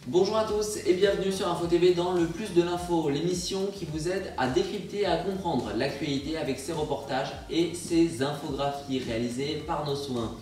Bonjour à tous et bienvenue sur Info TV dans le plus de l'info, l'émission qui vous aide à décrypter et à comprendre l'actualité avec ses reportages et ses infographies réalisées par nos soins.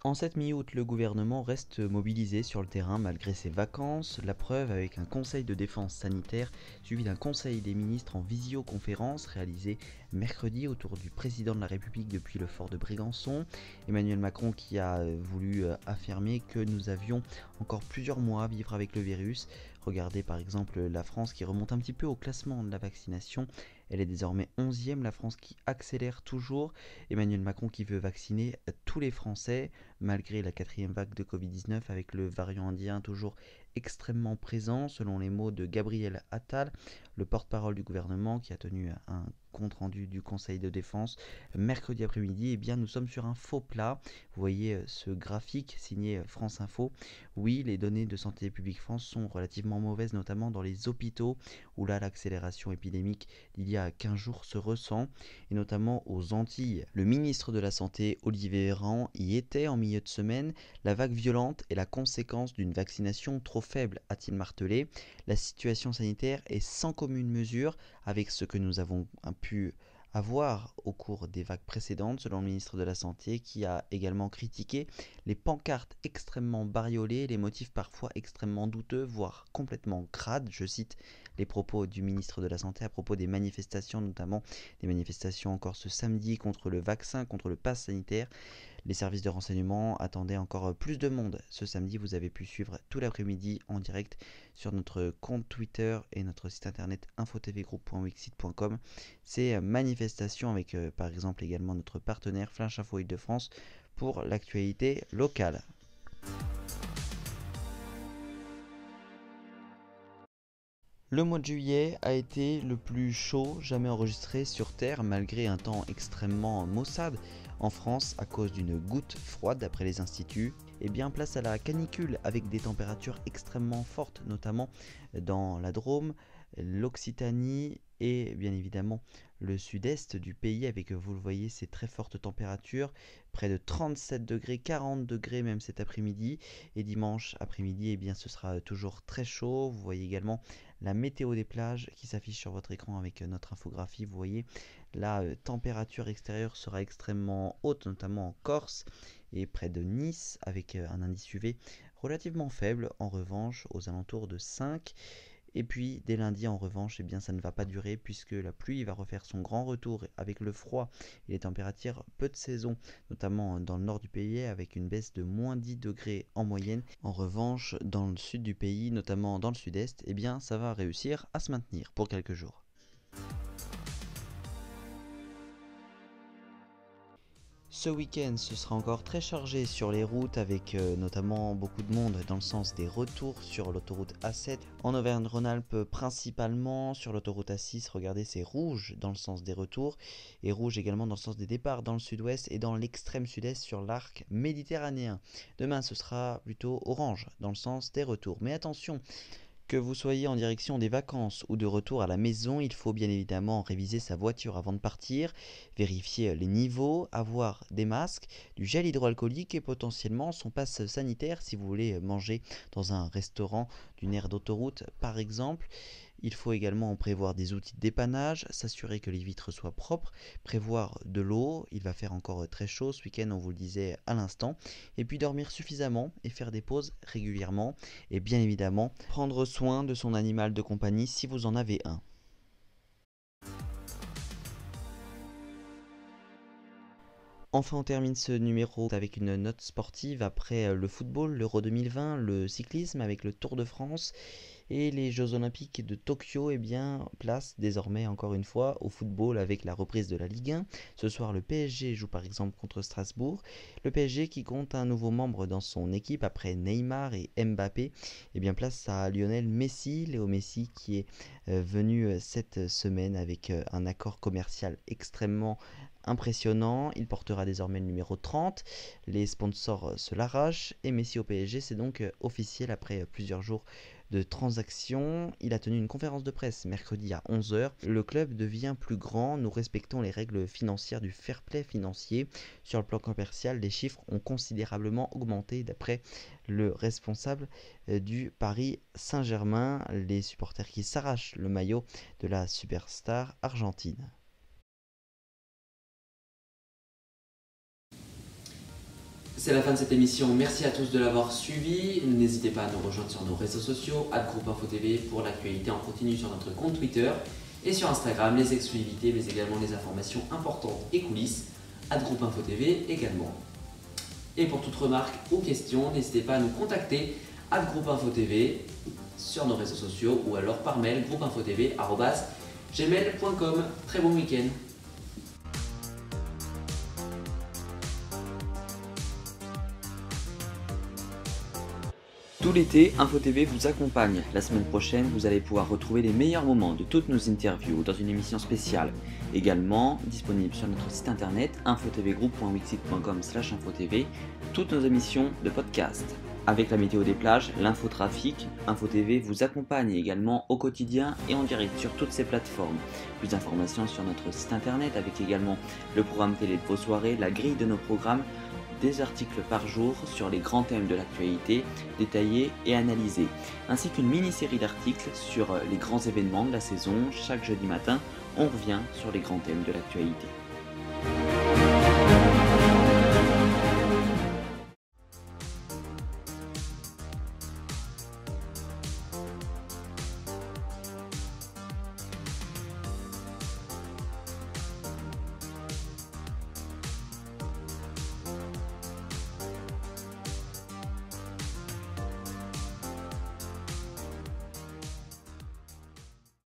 En cette mi-août, le gouvernement reste mobilisé sur le terrain malgré ses vacances, la preuve avec un conseil de défense sanitaire suivi d'un conseil des ministres en visioconférence réalisé mercredi autour du président de la République depuis le fort de Brégançon. Emmanuel Macron qui a voulu affirmer que nous avions encore plusieurs mois à vivre avec le virus. Regardez par exemple la France qui remonte un petit peu au classement de la vaccination. Elle est désormais 11e, la France qui accélère toujours. Emmanuel Macron qui veut vacciner tous les Français malgré la 4e vague de Covid-19 avec le variant indien toujours extrêmement présent, selon les mots de Gabriel Attal, le porte-parole du gouvernement qui a tenu un compte-rendu du Conseil de défense mercredi après-midi. Eh bien, nous sommes sur un faux plat. Vous voyez ce graphique signé France Info. Oui, les données de Santé publique France sont relativement mauvaises, notamment dans les hôpitaux, où là, l'accélération épidémique d'il y a 15 jours se ressent, et notamment aux Antilles. Le ministre de la Santé, Olivier Véran, y était en milieu de semaine. La vague violente est la conséquence d'une vaccination trop faible, a-t-il martelé. La situation sanitaire est sans commune mesure avec ce que nous avons pu avoir au cours des vagues précédentes, selon le ministre de la Santé, qui a également critiqué les pancartes extrêmement bariolées, les motifs parfois extrêmement douteux, voire complètement crades. Je cite les propos du ministre de la Santé à propos des manifestations, notamment des manifestations encore ce samedi contre le vaccin, contre le pass sanitaire. Les services de renseignement attendaient encore plus de monde. Ce samedi, vous avez pu suivre tout l'après-midi en direct sur notre compte Twitter et notre site internet infotvgroup.wixsite.com ces manifestations avec par exemple également notre partenaire Flash Info Île-de-France pour l'actualité locale. Le mois de juillet a été le plus chaud jamais enregistré sur Terre malgré un temps extrêmement maussade en France à cause d'une goutte froide d'après les instituts. Et bien place à la canicule avec des températures extrêmement fortes notamment dans la Drôme, l'Occitanie et bien évidemment le sud-est du pays avec, vous le voyez, ces très fortes températures, près de 37 degrés, 40 degrés même cet après-midi. Et dimanche après-midi, eh bien, ce sera toujours très chaud. Vous voyez également la météo des plages qui s'affiche sur votre écran avec notre infographie. Vous voyez, la température extérieure sera extrêmement haute, notamment en Corse et près de Nice, avec un indice UV relativement faible, en revanche, aux alentours de 5. Et puis dès lundi en revanche, eh bien, ça ne va pas durer puisque la pluie va refaire son grand retour avec le froid et les températures peu de saison, notamment dans le nord du pays avec une baisse de moins 10 degrés en moyenne. En revanche, dans le sud du pays, notamment dans le sud-est, eh bien, ça va réussir à se maintenir pour quelques jours. Ce week-end, ce sera encore très chargé sur les routes avec notamment beaucoup de monde dans le sens des retours sur l'autoroute A7. En Auvergne-Rhône-Alpes principalement, sur l'autoroute A6, regardez, c'est rouge dans le sens des retours et rouge également dans le sens des départs dans le sud-ouest et dans l'extrême sud-est sur l'arc méditerranéen. Demain, ce sera plutôt orange dans le sens des retours. Mais attention, que vous soyez en direction des vacances ou de retour à la maison, il faut bien évidemment réviser sa voiture avant de partir, vérifier les niveaux, avoir des masques, du gel hydroalcoolique et potentiellement son passe sanitaire si vous voulez manger dans un restaurant d'une aire d'autoroute par exemple. Il faut également prévoir des outils de dépannage, s'assurer que les vitres soient propres, prévoir de l'eau, il va faire encore très chaud ce week-end, on vous le disait à l'instant, et puis dormir suffisamment et faire des pauses régulièrement, et bien évidemment prendre soin de son animal de compagnie si vous en avez un. Enfin, on termine ce numéro avec une note sportive après le football, l'Euro 2020, le cyclisme avec le Tour de France et les Jeux Olympiques de Tokyo. Eh bien, place désormais encore une fois au football avec la reprise de la Ligue 1. Ce soir, le PSG joue par exemple contre Strasbourg. Le PSG qui compte un nouveau membre dans son équipe après Neymar et Mbappé. Eh bien, place à Lionel Messi, Léo Messi qui est venu cette semaine avec un accord commercial extrêmement impressionnant. Il portera désormais le numéro 30. Les sponsors se l'arrachent et Messi au PSG, c'est donc officiel après plusieurs jours de transactions. Il a tenu une conférence de presse mercredi à 11 h. Le club devient plus grand, nous respectons les règles financières du fair play financier. Sur le plan commercial, les chiffres ont considérablement augmenté d'après le responsable du Paris Saint-Germain, les supporters qui s'arrachent le maillot de la superstar argentine. C'est la fin de cette émission, merci à tous de l'avoir suivi. N'hésitez pas à nous rejoindre sur nos réseaux sociaux, @groupeinfotv pour l'actualité en continu sur notre compte Twitter et sur Instagram, les exclusivités mais également les informations importantes et coulisses, @groupeinfotv également. Et pour toute remarque ou question, n'hésitez pas à nous contacter @groupeinfotv sur nos réseaux sociaux ou alors par mail groupeinfotv@gmail.com. Très bon week-end. Tout l'été, InfoTV vous accompagne. La semaine prochaine, vous allez pouvoir retrouver les meilleurs moments de toutes nos interviews dans une émission spéciale. Également disponible sur notre site internet infotvgroup.wixsite.com/infotv, toutes nos émissions de podcast. Avec la météo des plages, l'infotrafic, InfoTV vous accompagne également au quotidien et en direct sur toutes ces plateformes. Plus d'informations sur notre site internet avec également le programme télé de vos soirées, la grille de nos programmes, des articles par jour sur les grands thèmes de l'actualité, détaillés et analysés, ainsi qu'une mini-série d'articles sur les grands événements de la saison. Chaque jeudi matin, on revient sur les grands thèmes de l'actualité.